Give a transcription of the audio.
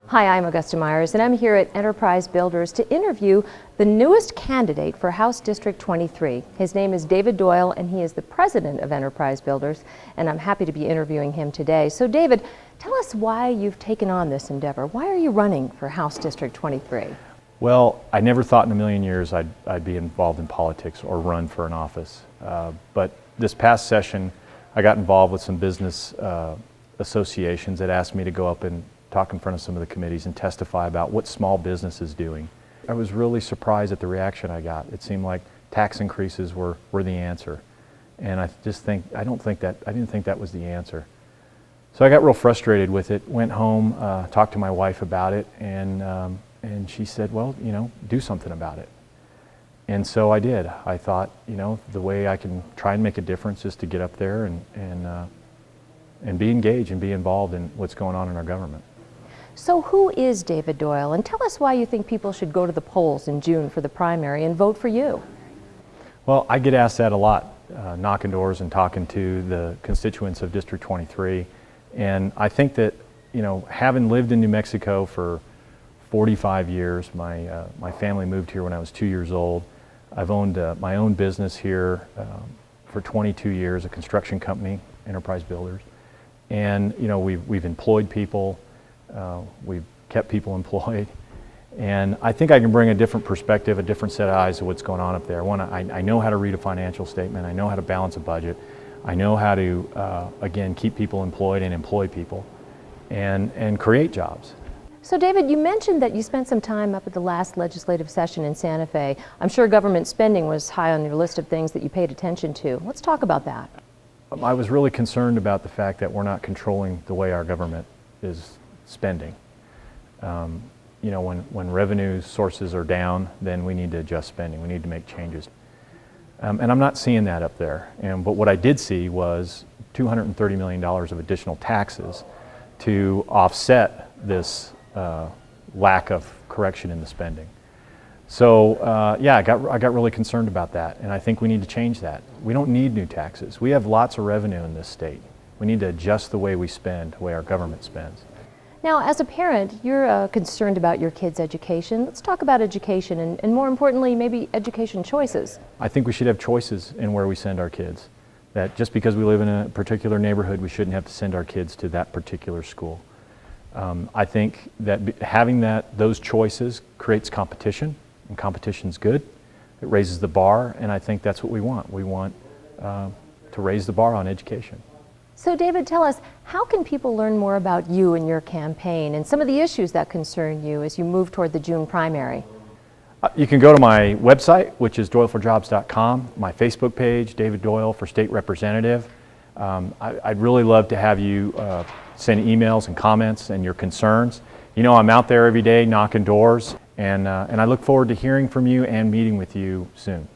Hi, I'm Augusta Myers, and I'm here at Enterprise Builders to interview the newest candidate for House District 23. His name is David Doyle, and he is the president of Enterprise Builders, and I'm happy to be interviewing him today. So, David, tell us why you've taken on this endeavor. Why are you running for House District 23? Well, I never thought in a million years I'd be involved in politics or run for an office. But this past session, I got involved with some business associations that asked me to go up and talk in front of some of the committees and testify about what small business is doing. I was really surprised at the reaction I got. It seemed like tax increases were the answer. And I didn't think that was the answer. So I got real frustrated with it, went home, talked to my wife about it, and she said, well, do something about it. And so I did. I thought, the way I can try and make a difference is to get up there and be engaged and be involved in what's going on in our government. So who is David Doyle? And tell us why you think people should go to the polls in June for the primary and vote for you. Well, I get asked that a lot, knocking doors and talking to the constituents of District 23. And I think that, having lived in New Mexico for 45 years, my family moved here when I was 2 years old. I've owned my own business here for 22 years, a construction company, Enterprise Builders. And, we've employed people. We've kept people employed, and I think I can bring a different perspective, a different set of eyes to what's going on up there. One, I know how to read a financial statement, I know how to balance a budget, I know how to, again, keep people employed and employ people, and create jobs. So David, you mentioned that you spent some time up at the last legislative session in Santa Fe. I'm sure government spending was high on your list of things that you paid attention to. Let's talk about that. I was really concerned about the fact that we're not controlling the way our government is spending. When revenue sources are down, then we need to adjust spending. We need to make changes. And I'm not seeing that up there. But what I did see was $230 million of additional taxes to offset this lack of correction in the spending. So I got really concerned about that, and I think we need to change that. We don't need new taxes. We have lots of revenue in this state. We need to adjust the way we spend, the way our government spends. Now, as a parent, you're concerned about your kids' education. Let's talk about education and more importantly, maybe education choices. I think we should have choices in where we send our kids. That just because we live in a particular neighborhood, we shouldn't have to send our kids to that particular school. I think that having those choices creates competition, and competition's good. It raises the bar, and I think that's what we want. We want to raise the bar on education. So David, tell us, how can people learn more about you and your campaign and some of the issues that concern you as you move toward the June primary? You can go to my website, which is doyleforjobs.com, my Facebook page, David Doyle for State Representative. I'd really love to have you send emails and comments and your concerns. I'm out there every day knocking doors, and I look forward to hearing from you and meeting with you soon.